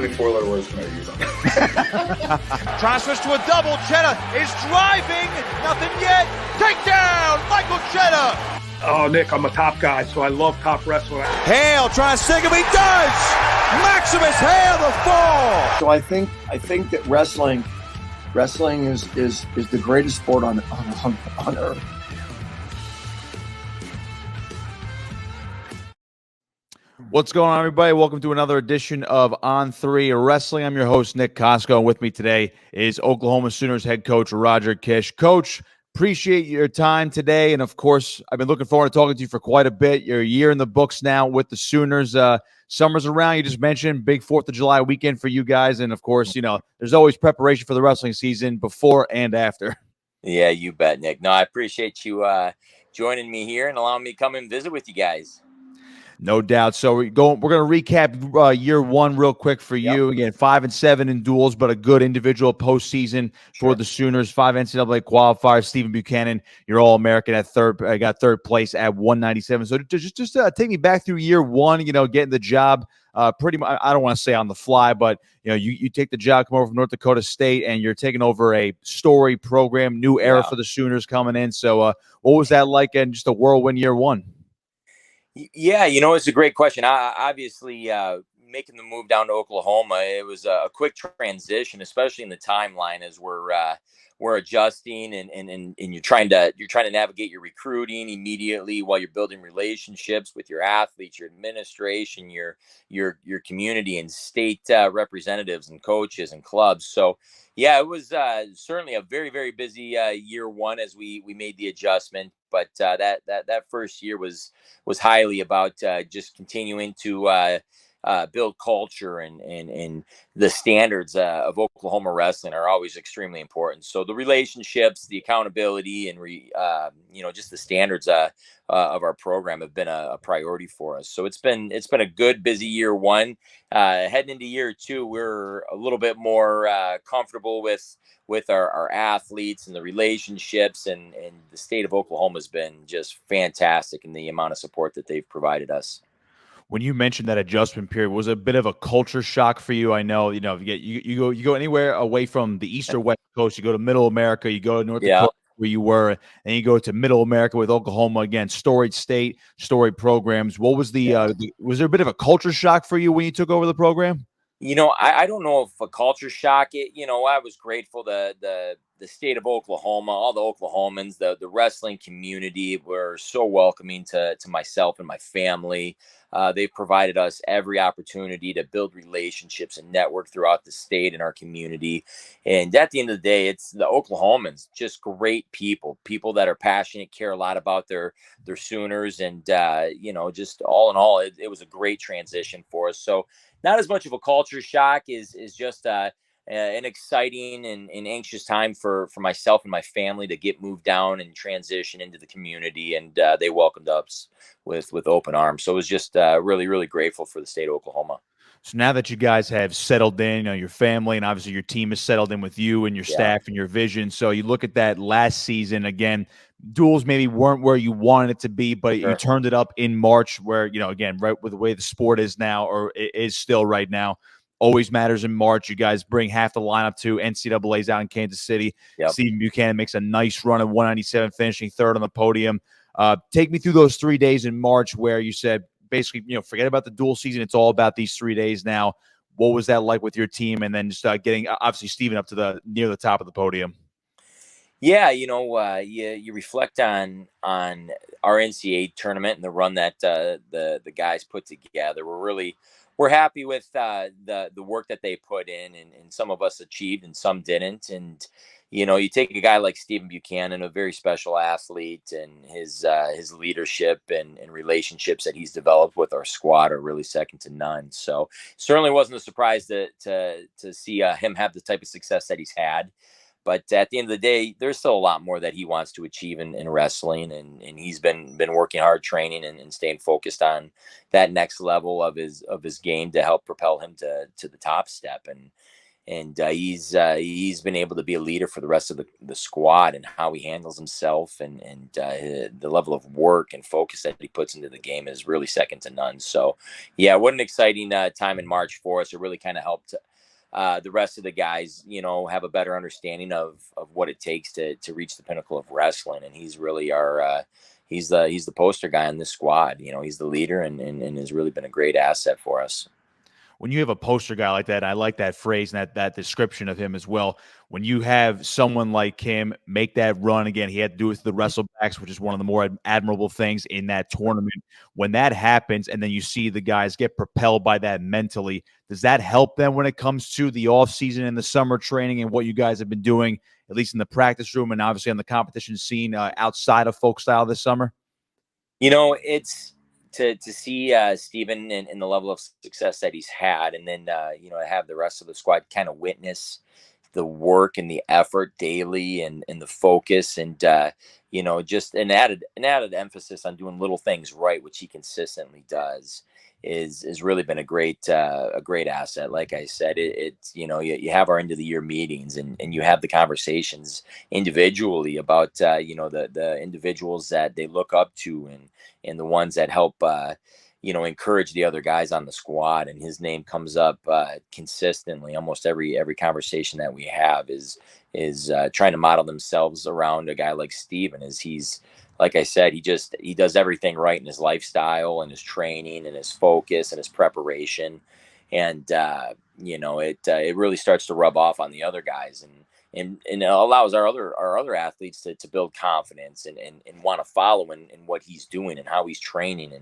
many four-letter words can I use on that? Trying to switch to a double. Cheddar is driving. Nothing yet. Takedown. Michael Cheddar. Oh, Nick, I'm a top guy, so I love top wrestling. Hale trying to sink him. He does. Maximus Hale the fall. So I think that wrestling is the greatest sport on earth. What's going on, everybody? Welcome to another edition of On3 Wrestling. I'm your host, Nick Kosko, and with me today is Oklahoma Sooners head coach Roger Kish. Coach, appreciate your time today, and of course, I've been looking forward to talking to you for quite a bit. You're a year in the books now with the Sooners. Summer's around. You just mentioned big 4th of July weekend for you guys, and of course, you know, there's always preparation for the wrestling season before and after. Yeah, you bet, Nick. No, I appreciate you joining me here and allowing me to come and visit with you guys. No doubt. So we're going to recap year one real quick for you. Again, 5-7 in duels, but a good individual postseason for the Sooners. 5 NCAA qualifiers. Stephen Buchanan, your All-American at third, got third place at 197. So just take me back through year one. You know, getting the job pretty much. I don't want to say on the fly, but you know, you take the job, come over from North Dakota State, and you're taking over a story program, new era for the Sooners coming in. So what was that like? And just a whirlwind year one. Yeah, you know, it's a great question. Obviously, making the move down to Oklahoma, it was a quick transition, especially in the timeline as we're adjusting and you're trying to navigate your recruiting immediately while you're building relationships with your athletes, your administration, your community and state representatives and coaches and clubs. So yeah, it was certainly a very, very busy year one as we made the adjustment. But that first year was highly about just continuing to build culture and the standards of Oklahoma wrestling are always extremely important. So the relationships, the accountability, and just the standards of our program have been a priority for us. So it's been a good busy year one. Heading into year two, we're a little bit more comfortable with our athletes and the relationships, and the state of Oklahoma has been just fantastic in the amount of support that they've provided us. When you mentioned that adjustment period, was it a bit of a culture shock for you? I know, you know, you go anywhere away from the East or West Coast, you go to Middle America, you go to North Dakota where you were, and you go to Middle America with Oklahoma, again, storied state, storied programs. What was was there a bit of a culture shock for you when you took over the program? You know, I don't know if a culture shock. I was grateful the state of Oklahoma, all the Oklahomans, the wrestling community were so welcoming to myself and my family. They've provided us every opportunity to build relationships and network throughout the state and our community. And at the end of the day, it's the Oklahomans, just great people that are passionate, care a lot about their Sooners. And, just all in all, it was a great transition for us. So not as much of a culture shock is just an exciting and anxious time for myself and my family to get moved down and transition into the community. And they welcomed us with open arms. So it was just really, really grateful for the state of Oklahoma. So now that you guys have settled in, you know, your family and obviously your team is settled in with you and your staff and your vision. So you look at that last season, again, duels maybe weren't where you wanted it to be, but you turned it up in March where, you know, again, right with the way the sport is now, or it is still right now, always matters in March. You guys bring half the lineup to NCAA's out in Kansas City. Stephen Buchanan makes a nice run at 197, finishing third on the podium. Take me through those 3 days in March where you said, basically, you know, forget about the dual season. It's all about these 3 days now. What was that like with your team? And then just getting, obviously, Stephen up to near the top of the podium. Yeah, you reflect on our NCAA tournament and the run that the guys put together. We're happy with the work that they put in, and some of us achieved and some didn't. And you take a guy like Stephen Buchanan, a very special athlete, and his leadership and relationships that he's developed with our squad are really second to none. So certainly wasn't a surprise to see him have the type of success that he's had. But at the end of the day, there's still a lot more that he wants to achieve in wrestling, and he's been working hard, training and staying focused on that next level of his game to help propel him to the top step. And he's been able to be a leader for the rest of the squad, and how he handles himself, and the level of work and focus that he puts into the game is really second to none. So, yeah, what an exciting time in March for us. It really kind of helped the rest of the guys, have a better understanding of what it takes to reach the pinnacle of wrestling. And he's really he's the poster guy on this squad. He's the leader, and has really been a great asset for us. When you have a poster guy like that, I like that phrase and that description of him as well. When you have someone like him make that run again, he had to do it with the wrestlebacks, which is one of the more admirable things in that tournament. When that happens, and then you see the guys get propelled by that mentally, does that help them when it comes to the offseason and the summer training and what you guys have been doing, at least in the practice room and obviously on the competition scene outside of folk style this summer? It's to see Steven in the level of success that he's had, and then have the rest of the squad kind of witness the work and the effort daily, and the focus, and just an added emphasis on doing little things right, which he consistently does, is really been a great asset. Like I said, it's you have our end of the year meetings, and you have the conversations individually about the individuals that they look up to, and the ones that help encourage the other guys on the squad. And his name comes up consistently. Almost every conversation that we have is trying to model themselves around a guy like Steven. As he's, like I said, he does everything right in his lifestyle and his training and his focus and his preparation. And it really starts to rub off on the other guys, and it allows our other athletes to build confidence, and want to follow in what he's doing and how he's training,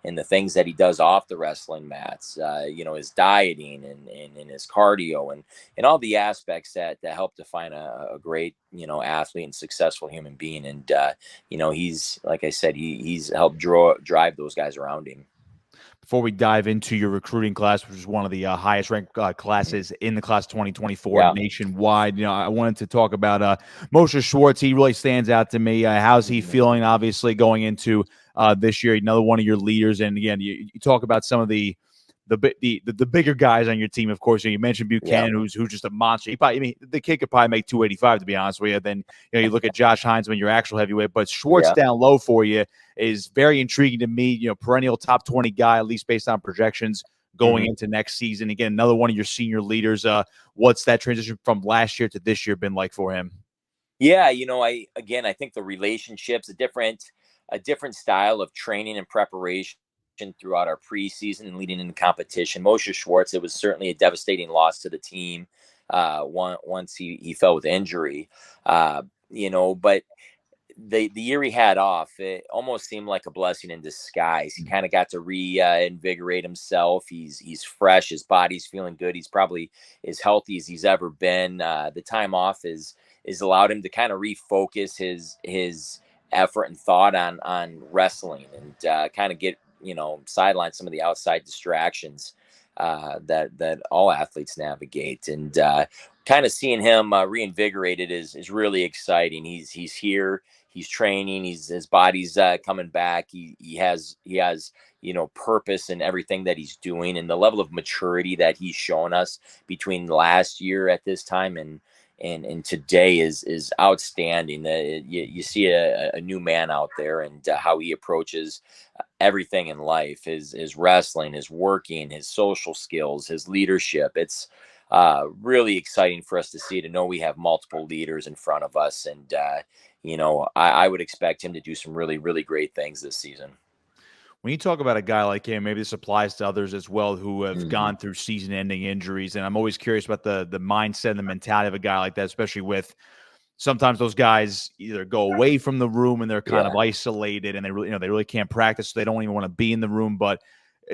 and the things that he does off the wrestling mats, his dieting, and his cardio, and all the aspects that help define a great, athlete and successful human being. And, he's, like I said, he's helped drive those guys around him. Before we dive into your recruiting class, which is one of the highest ranked classes in the class 2024 nationwide, I wanted to talk about Mosha Schwartz. He really stands out to me. How's he feeling, obviously, going into this year? Another one of your leaders. And again, you talk about some of the bigger guys on your team. Of course, you mentioned Buchanan, who's just a monster. The kid could probably make 285, to be honest with you. Then you look at Josh Heinzman, your actual heavyweight, but Schwartz down low for you is very intriguing to me. Perennial top 20 guy, at least based on projections going into next season. Again, another one of your senior leaders. What's that transition from last year to this year been like for him? Yeah, I think the relationships, a different style of training and preparation throughout our preseason and leading into competition. Mosha Schwartz, it was certainly a devastating loss to the team once he fell with injury, but the year he had off, it almost seemed like a blessing in disguise. He kind of got to reinvigorate himself. He's fresh. His body's feeling good. He's probably as healthy as he's ever been. The time off is allowed him to kind of refocus his effort and thought on wrestling, and kind of get sideline some of the outside distractions that all athletes navigate. And kind of seeing him reinvigorated is really exciting. He's here. He's training. His body's coming back. He has purpose in everything that he's doing, and the level of maturity that he's shown us between last year at this time and today is outstanding. You see a new man out there, and how he approaches everything in life, his wrestling, his working, his social skills, his leadership. It's really exciting for us to see, to know we have multiple leaders in front of us. And, I would expect him to do some really, really great things this season. When you talk about a guy like him, maybe this applies to others as well who have gone through season-ending injuries. And I'm always curious about the mindset and the mentality of a guy like that, especially with sometimes those guys either go away from the room and they're kind of isolated, and they really can't practice, so they don't even want to be in the room. But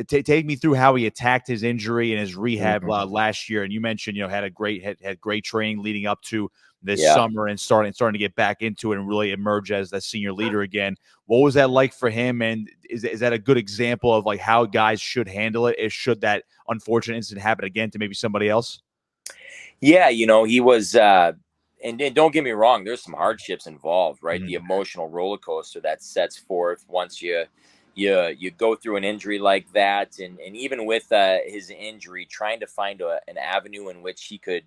take me through how he attacked his injury and his rehab last year. And you mentioned had great training leading up to this summer, and starting to get back into it and really emerge as the senior leader again. What was that like for him? And is that a good example of like how guys should handle it? Should that unfortunate incident happen again to maybe somebody else? Yeah, he was. And don't get me wrong, there's some hardships involved, right? The emotional roller coaster that sets forth once you go through an injury like that, and even with his injury, trying to find an avenue in which he could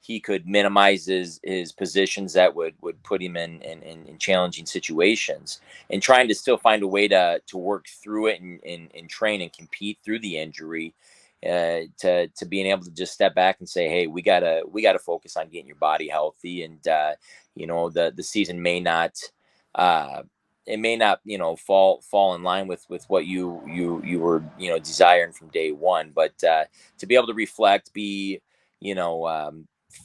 he could minimize his positions that would put him in challenging situations, and trying to still find a way to work through it and train and compete through the injury, to being able to just step back and say, hey, we gotta focus on getting your body healthy. And the season may not, it may not, fall in line with what you were, desiring from day one, but to be able to reflect, be,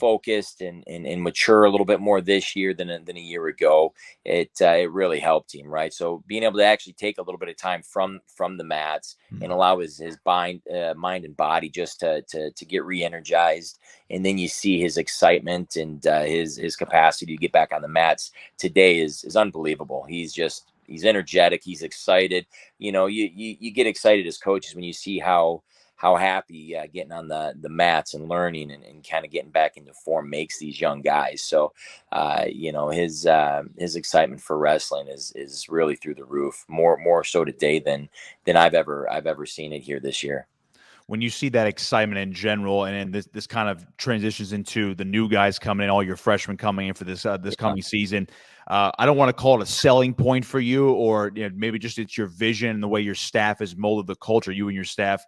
focused and mature a little bit more this year than a year ago, it really helped him, right? So being able to actually take a little bit of time from the mats and allow his mind and body just to get re-energized, and then you see his excitement and his capacity to get back on the mats today is unbelievable. He's energetic, he's excited. You get excited as coaches when you see how happy getting on the mats and learning and kind of getting back into form makes these young guys. So, his excitement for wrestling is really through the roof, more so today than I've ever seen it here this year. When you see that excitement in general, and then this kind of transitions into the new guys coming in, all your freshmen coming in for this coming season, I don't want to call it a selling point for you, or maybe just it's your vision and the way your staff has molded the culture, you and your staff.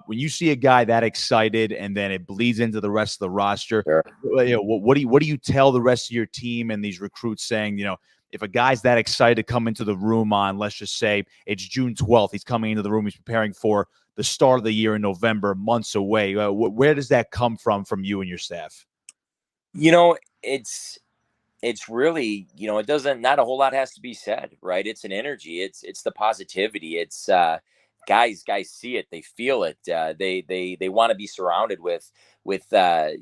When you see a guy that excited and then it bleeds into the rest of the roster, Sure. What do you tell the rest of your team and these recruits, saying, if a guy's that excited to come into the room on, let's just say it's June 12th, he's coming into the room, he's preparing for the start of the year in November, months away. Where does that come from you and your staff? It's really, it doesn't, not a whole lot has to be said, right? It's an energy. It's the positivity. It's, guys see it, they feel it. They want to be surrounded with a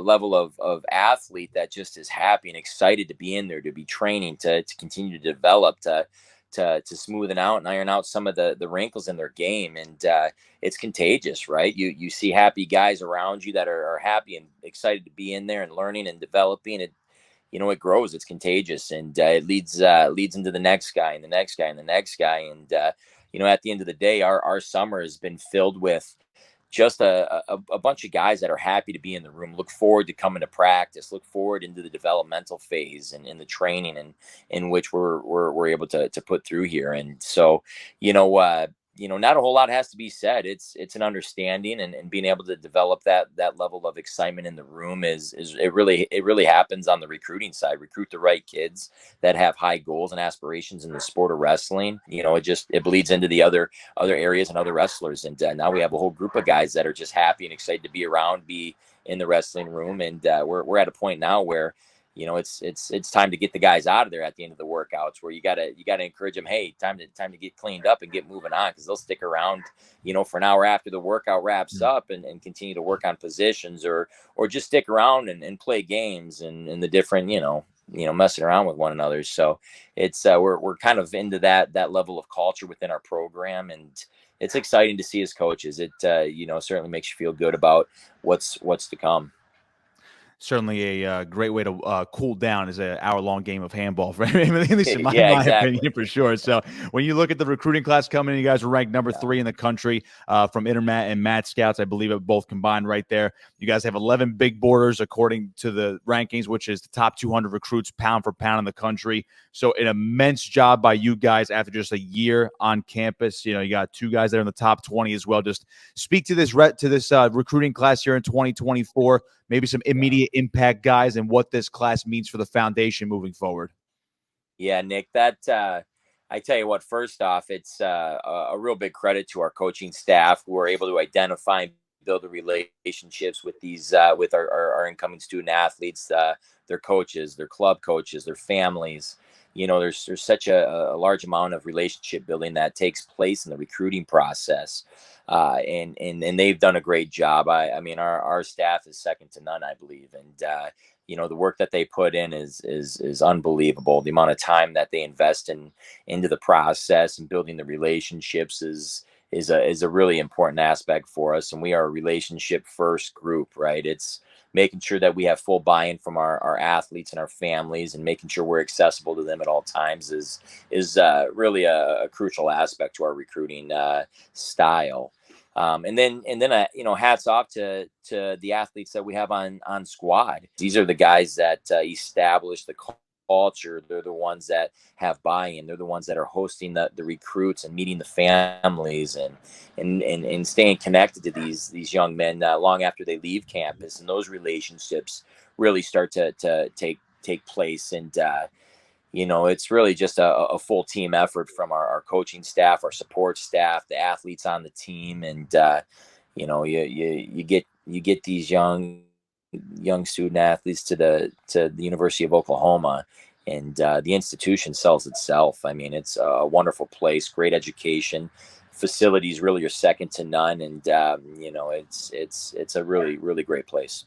level of athlete that just is happy and excited to be in there, to be training, to continue to develop, to smoothen out and iron out some of the wrinkles in their game. And it's contagious, right? You see happy guys around you that are happy and excited to be in there and learning and developing. It grows, it's contagious, and it leads into the next guy and the next guy and the next guy. And at the end of the day, our summer has been filled with just a bunch of guys that are happy to be in the room, look forward to coming to practice, look forward into the developmental phase and in the training and in which we're able to put through here. And so, not a whole lot has to be said. It's an understanding, and being able to develop that level of excitement in the room is it really happens on the recruiting side. Recruit the right kids that have high goals and aspirations in the sport of wrestling. It bleeds into the other areas and other wrestlers. And now we have a whole group of guys that are just happy and excited to be around, be in the wrestling room. And we're at a point now where it's time to get the guys out of there at the end of the workouts, where you gotta encourage them. Hey, time to get cleaned up and get moving on, because they'll stick around, for an hour after the workout wraps up and continue to work on positions, or just stick around and play games and the different, messing around with one another. So it's we're kind of into that level of culture within our program, and it's exciting to see as coaches. It certainly makes you feel good about what's to come. Certainly a great way to cool down is an hour-long game of handball, right? At least in my Exactly. opinion, for sure. So when you look at the recruiting class coming in, you guys are ranked number 3 in the country from Intermat and Mat Scouts. I believe it both combined right there. You guys have 11 big boarders according to the rankings, which is the top 200 recruits pound for pound in the country. So an immense job by you guys after just a year on campus. You got 2 guys that are in the top 20 as well. Just speak to this recruiting class here in 2024. Maybe some immediate impact guys, and what this class means for the foundation moving forward. Yeah, Nick, that I tell you what, first off, it's a real big credit to our coaching staff, who are able to identify and build the relationships with these with our incoming student athletes, their coaches, their club coaches, their families. There's such a large amount of relationship building that takes place in the recruiting process. And they've done a great job. I mean, our staff is second to none, I believe. And, the work that they put in is unbelievable. The amount of time that they invest into the process and building the relationships is a really important aspect for us. And we are a relationship first group, right? It's making sure that we have full buy-in from our athletes and our families, and making sure we're accessible to them at all times is really a crucial aspect to our recruiting style. Hats off to the athletes that we have on squad. These are the guys that establish the culture. They're the ones that have buy-in. They're the ones that are hosting the recruits and meeting the families and staying connected to these young men long after they leave campus. And those relationships really start to take place. And it's really just a full team effort from our coaching staff, our support staff, the athletes on the team, and you get these young student athletes to the University of Oklahoma, and the institution sells itself. I mean, it's a wonderful place, great education, facilities really are second to none, and it's a really great place.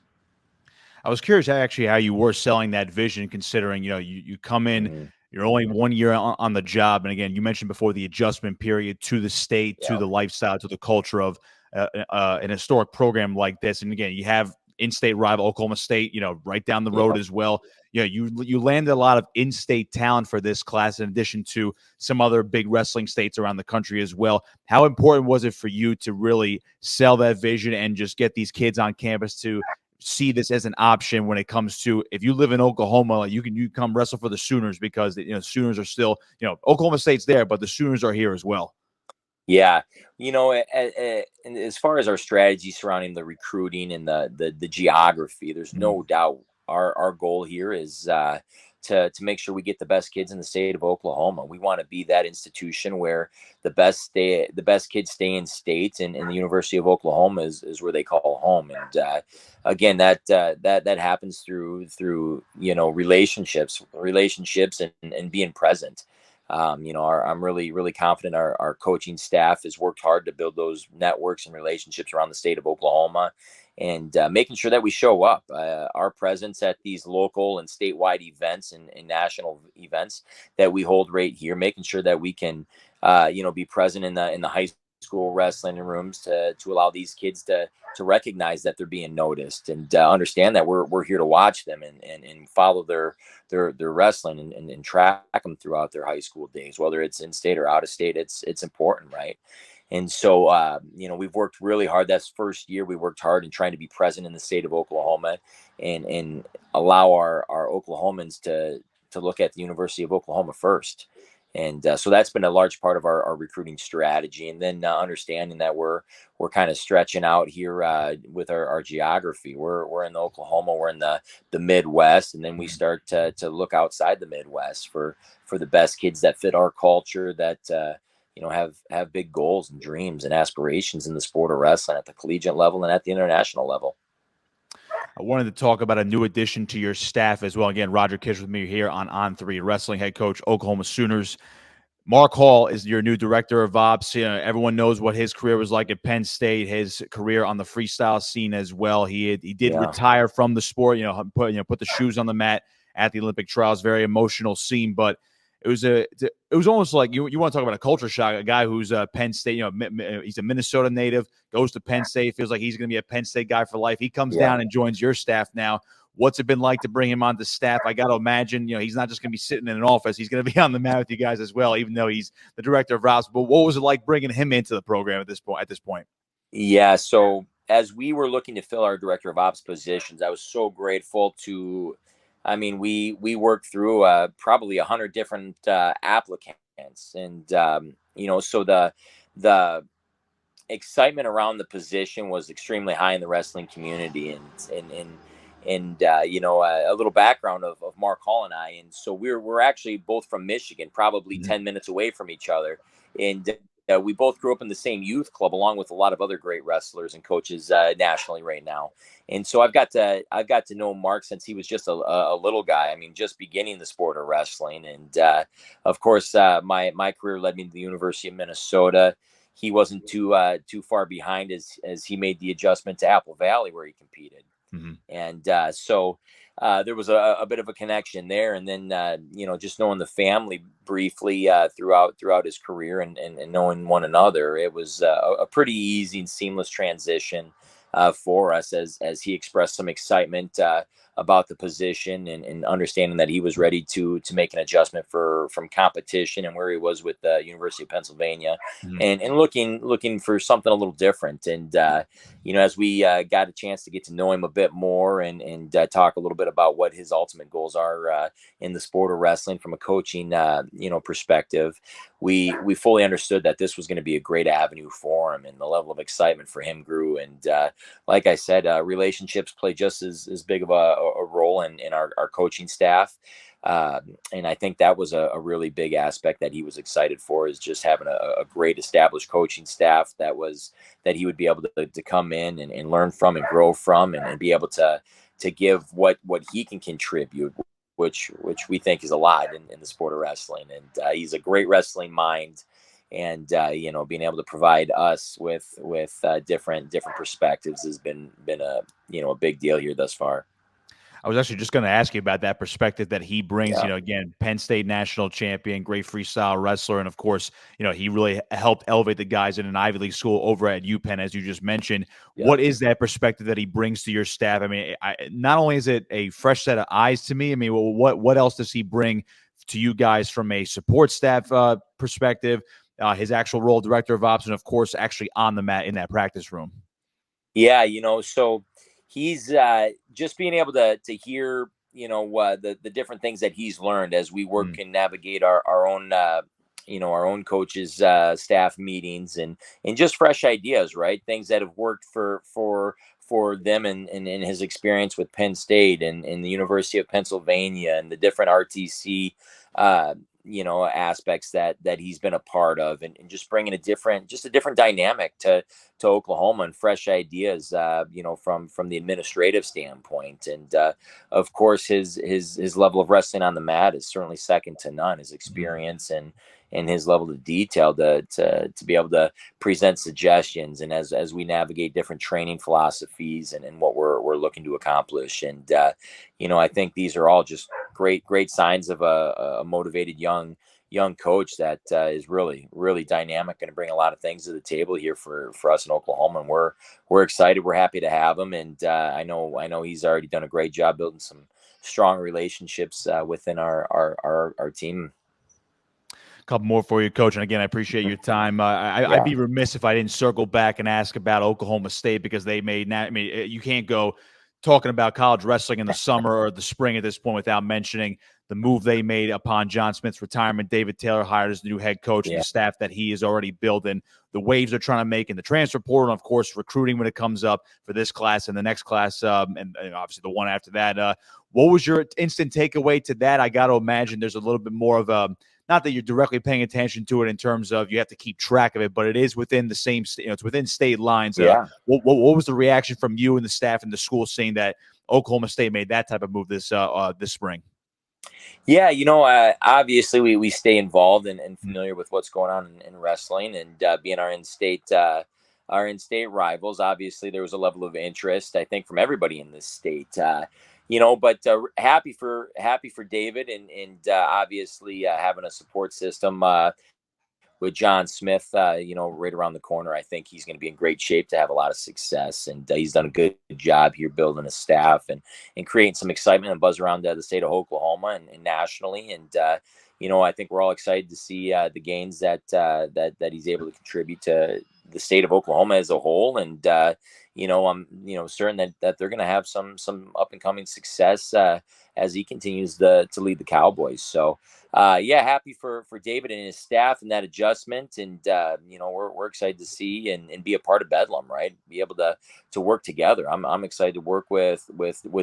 I was curious how you were selling that vision, considering, you come in, Mm-hmm. you're only 1 year on the job. And again, you mentioned before the adjustment period to the state, to the lifestyle, to the culture of an historic program like this. And again, you have in-state rival Oklahoma State, right down the road as well. You landed a lot of in-state talent for this class, in addition to some other big wrestling states around the country as well. How important was it for you to really sell that vision and just get these kids on campus to see this as an option when it comes to, if you live in Oklahoma, you come wrestle for the Sooners, because Sooners are still, Oklahoma State's there, but the Sooners are here as well. Yeah, and as far as our strategy surrounding the recruiting and the geography, there's no doubt our goal here is to make sure we get the best kids in the state of Oklahoma. We want to be that institution where the best kids stay in state, and the University of Oklahoma is where they call home. And again, that happens through relationships and being present. I'm really confident our coaching staff has worked hard to build those networks and relationships around the state of Oklahoma, and making sure that we show up. Our presence at these local and statewide events and national events that we hold right here, making sure that we can, be present in the high school wrestling rooms to allow these kids to recognize that they're being noticed, and understand that we're here to watch them and follow their wrestling and track them throughout their high school days, whether it's in state or out of state. It's important, right? And so, we've worked really hard. That's first year we worked hard in trying to be present in the state of Oklahoma and allow our Oklahomans to look at the University of Oklahoma first. And so that's been a large part of our recruiting strategy. And then understanding that we're kind of stretching out here with our geography. We're in Oklahoma, we're in the Midwest, and then we start to look outside the Midwest for the best kids that fit our culture, that have big goals and dreams and aspirations in the sport of wrestling at the collegiate level and at the international level. I wanted to talk about a new addition to your staff as well. Again, Roger Kish with me here on On3, wrestling head coach, Oklahoma Sooners. Mark Hall is your new director of ops. Everyone knows what his career was like at Penn State, his career on the freestyle scene as well. He did retire from the sport, put the shoes on the mat at the Olympic trials. Very emotional scene, but it was almost like you want to talk about a culture shock. A guy who's Penn State, he's a Minnesota native, goes to Penn State, feels like he's going to be a Penn State guy for life. He comes down and joins your staff now. What's it been like to bring him on the staff? I got to imagine, he's not just going to be sitting in an office. He's going to be on the mat with you guys as well, even though he's the director of ops. But what was it like bringing him into the program at this point? Yeah. So as we were looking to fill our director of ops positions, I was so grateful to. I mean, we worked through probably 100 different applicants, and so the excitement around the position was extremely high in the wrestling community, and a little background of Mark Hall and I, and so we're actually both from Michigan, probably 10 minutes away from each other, and we both grew up in the same youth club, along with a lot of other great wrestlers and coaches nationally right now. And so I've got to know Mark since he was just a little guy. I mean, just beginning the sport of wrestling. And of course, my career led me to the University of Minnesota. He wasn't too far behind as he made the adjustment to Apple Valley, where he competed. Mm-hmm. And so there was a bit of a connection there. And then, just knowing the family briefly throughout his career and knowing one another, it was a pretty easy and seamless transition for us as he expressed some excitement about the position, and understanding that he was ready to make an adjustment from competition and where he was with the University of Pennsylvania, Mhm. and looking for something a little different. And as we got a chance to get to know him a bit more, and talk a little bit about what his ultimate goals are in the sport of wrestling from a coaching perspective, we fully understood that this was going to be a great avenue for him, and the level of excitement for him grew. And like I said, relationships play just as big of a role in our coaching staff. And I think that was a really big aspect that he was excited for, is just having a great established coaching staff that he would be able to come in and learn from and grow from, and be able to give what he can contribute, which we think is a lot in the sport of wrestling. And he's a great wrestling mind, and being able to provide us with different perspectives has been a big deal here thus far. I was actually just going to ask you about that perspective that he brings. Yeah. Again, Penn State national champion, great freestyle wrestler, and of course, he really helped elevate the guys in an Ivy League school over at UPenn, as you just mentioned. Yeah. What is that perspective that he brings to your staff? I mean, not only is it a fresh set of eyes to me, I mean, what else does he bring to you guys from a support staff perspective? His actual role, director of ops, and of course, actually on the mat in that practice room. Yeah, so he's just being able to hear, the different things that he's learned as we work and navigate our own, our own coaches, staff meetings, and just fresh ideas, right? Things that have worked for them, and in his experience with Penn State and the University of Pennsylvania, and the different RTC, aspects that he's been a part of, and just bringing a different dynamic to Oklahoma, and fresh ideas, from the administrative standpoint. And of course, his level of wrestling on the mat is certainly second to none. His experience and his level of detail to be able to present suggestions, and as we navigate different training philosophies, and what we're looking to accomplish. And I think these are all just great signs of a motivated young coach that is really dynamic, and to bring a lot of things to the table here for us in Oklahoma. And we're excited. We're happy to have him. And I know he's already done a great job building some strong relationships within our team. Couple more for you, Coach. And again, I appreciate your time. I'd be remiss if I didn't circle back and ask about Oklahoma State, because they made. I mean, you can't go talking about college wrestling in the summer or the spring at this point without mentioning the move they made upon John Smith's retirement. David Taylor hired as the new head coach, and the staff that he is already building, the waves they're trying to make in the transfer portal, and of course, recruiting when it comes up for this class and the next class, and obviously the one after that. What was your instant takeaway to that? I got to imagine there's a little bit more of a, not that you're directly paying attention to it in terms of you have to keep track of it, but it is within the same, it's within state lines. What was the reaction from you and the staff and the school seeing that Oklahoma State made that type of move this spring? Yeah, obviously we stay involved and familiar with what's going on in wrestling, and being our in-state rivals. Obviously, there was a level of interest, I think, from everybody in this state. But happy for David, and obviously having a support system with John Smith, right around the corner. I think he's going to be in great shape to have a lot of success, and he's done a good job here building a staff and creating some excitement and buzz around the state of Oklahoma and nationally. And I think we're all excited to see the gains that he's able to contribute to the state of Oklahoma as a whole. And I'm certain that they're going to have some up and coming success as he continues to lead the Cowboys. So happy for David and his staff and that adjustment. And we're excited to see and be a part of Bedlam, right? Be able to work together. I'm excited to work with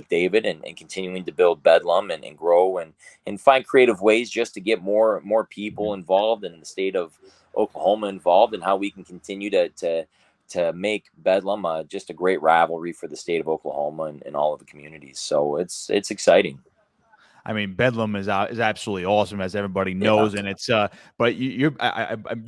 David and continuing to build Bedlam and grow and find creative ways just to get more people involved, in the state of Oklahoma involved, and how we can continue to make Bedlam just a great rivalry for the state of Oklahoma and all of the communities. So it's exciting. I mean, Bedlam is absolutely awesome, as everybody knows, and it's but you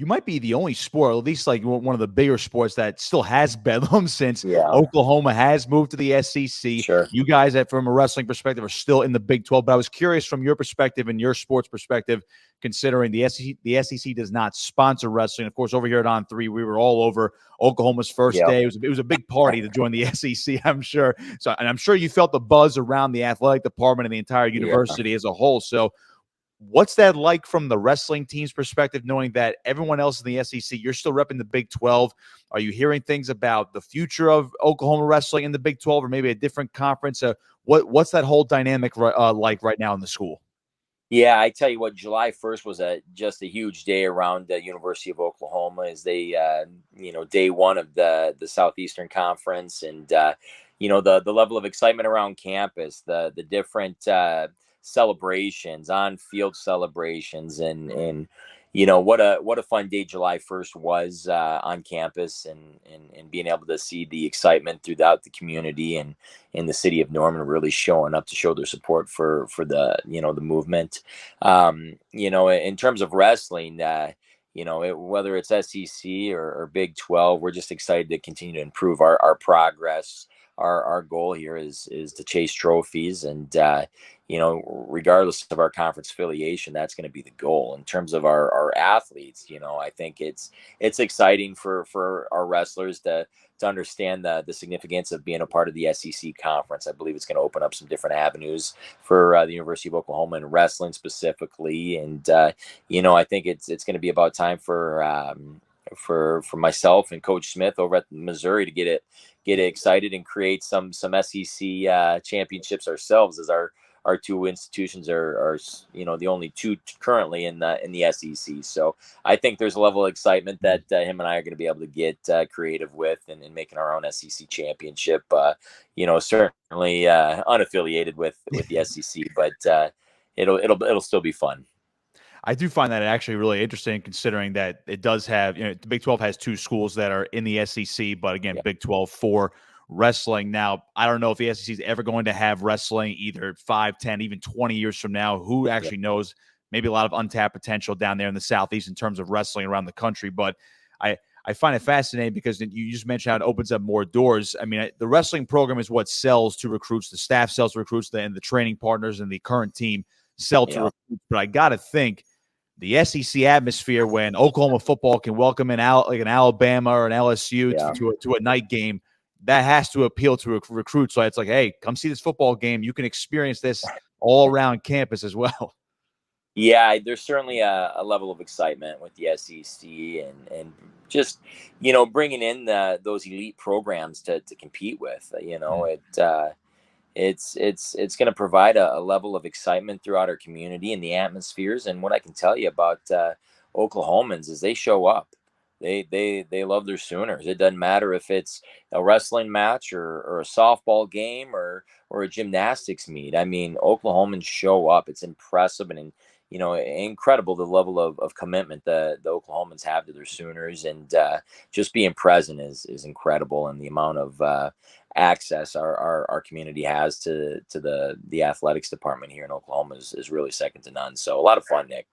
might be the only sport, at least like one of the bigger sports, that still has Bedlam since Yeah, Oklahoma has moved to the SEC. sure. You guys, from a wrestling perspective, are still in the Big 12. But I was curious from your perspective and your sports perspective, considering the SEC does not sponsor wrestling. Of course, over here at On3, we were all over Oklahoma's first day. It was a big party to join the SEC, I'm sure. So, and I'm sure you felt the buzz around the athletic department and the entire university as a whole. So, what's that like from the wrestling team's perspective, knowing that everyone else in the SEC, you're still repping the Big 12? Are you hearing things about the future of Oklahoma wrestling in the Big 12 or maybe a different conference? What's that whole dynamic like right now in the school? Yeah, I tell you what, July 1st was just a huge day around the University of Oklahoma, as they, day one of the Southeastern Conference, and the level of excitement around campus, the different celebrations, on field celebrations, and what a fun day July 1st was on campus, and being able to see the excitement throughout the community and in the city of Norman really showing up to show their support for the movement. In terms of wrestling, whether it's SEC or Big 12, we're just excited to continue to improve our progress. Our goal here is to chase trophies, and regardless of our conference affiliation, that's going to be the goal. In terms of our athletes, I think it's exciting for our wrestlers to understand the significance of being a part of the SEC conference. I believe it's going to open up some different avenues for the University of Oklahoma and wrestling specifically. And I think it's going to be about time for myself and Coach Smith over at Missouri to get excited and create some SEC championships ourselves, as our two institutions are the only two currently in the SEC. So I think there's a level of excitement that him and I are going to be able to get creative with, and making our own SEC championship. Certainly unaffiliated with the SEC, but it'll still be fun. I do find that actually really interesting, considering that it does have, the Big 12 has two schools that are in the SEC, but again, Big 12 for wrestling. Now, I don't know if the SEC is ever going to have wrestling either 5, 10, even 20 years from now. Who actually knows? Maybe a lot of untapped potential down there in the Southeast in terms of wrestling around the country. But I find it fascinating because you just mentioned how it opens up more doors. I mean, the wrestling program is what sells to recruits. The staff sells to recruits, and the training partners and the current team sell to recruits. But I got to think the SEC atmosphere, when Oklahoma football can welcome an Alabama or an LSU to a night game, that has to appeal to recruits. So it's like, hey, come see this football game. You can experience this all around campus as well. Yeah, there's certainly a level of excitement with the SEC, and just bringing in those elite programs to compete with. It's going to provide a level of excitement throughout our community and the atmospheres. And what I can tell you about Oklahomans is they show up. They love their Sooners. It doesn't matter if it's a wrestling match or a softball game or a gymnastics meet. I mean, Oklahomans show up. It's impressive and incredible, the level of commitment the Oklahomans have to their Sooners, and just being present is incredible. And the amount of access our community has to the athletics department here in Oklahoma is really second to none. So a lot of fun, Nick.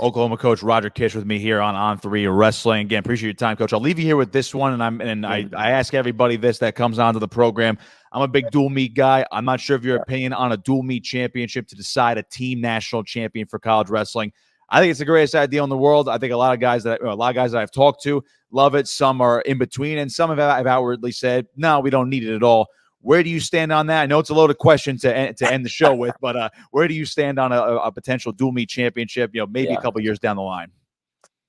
Oklahoma coach Roger Kish with me here on On3 Wrestling. Again, appreciate your time, Coach. I'll leave you here with this one, and I ask everybody this that comes onto the program. I'm a big dual meet guy. I'm not sure of your opinion on a dual meet championship to decide a team national champion for college wrestling. I think it's the greatest idea in the world. I think a lot of guys that I've talked to love it. Some are in between, and some have outwardly said, no, we don't need it at all. Where do you stand on that? I know it's a loaded question to end the show with, but where do you stand on a potential dual meet championship? Maybe a couple years down the line.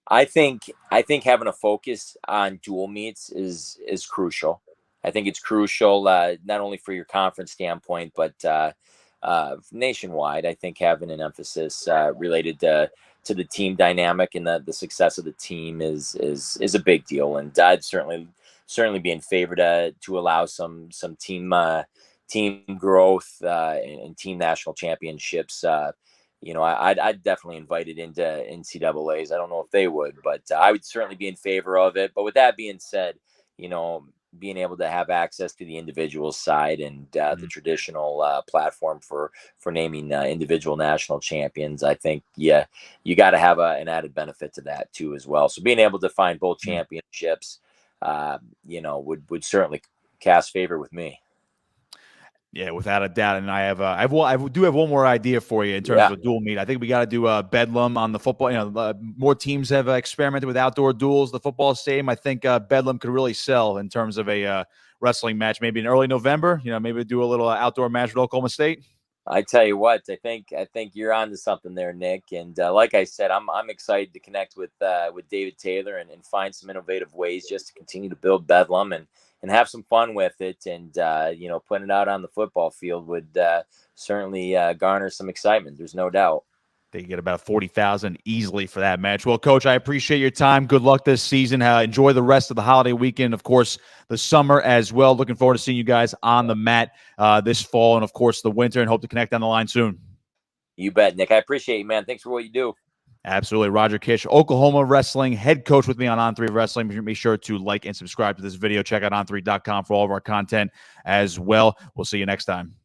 I think having a focus on dual meets is crucial. I think it's crucial not only for your conference standpoint, but nationwide. I think having an emphasis related to the team dynamic and the success of the team is a big deal. And I'd certainly be in favor to allow some team growth and team national championships. I'd definitely invite it into NCAAs. I don't know if they would, but I would certainly be in favor of it. But with that being said, being able to have access to the individual side and the traditional platform for naming individual national champions, I think, yeah, you got to have an added benefit to that too as well. So being able to find both championships, would certainly cast favor with me. Yeah, without a doubt. And I do have one more idea for you in terms of a dual meet. I think we got to do a Bedlam on the football. More teams have experimented with outdoor duels. The football stadium, I think Bedlam could really sell in terms of a wrestling match. Maybe in early November. Maybe do a little outdoor match with Oklahoma State. I tell you what, I think you're on to something there, Nick. And like I said, I'm excited to connect with David Taylor and find some innovative ways just to continue to build Bedlam and have some fun with it. And putting it out on the football field would certainly garner some excitement. There's no doubt. They get about 40,000 easily for that match. Well, Coach, I appreciate your time. Good luck this season. Enjoy the rest of the holiday weekend. Of course, the summer as well. Looking forward to seeing you guys on the mat this fall and, of course, the winter, and hope to connect on the line soon. You bet, Nick. I appreciate you, man. Thanks for what you do. Absolutely. Roger Kish, Oklahoma Wrestling head coach with me on On3 Wrestling. Be sure to like and subscribe to this video. Check out on3.com for all of our content as well. We'll see you next time.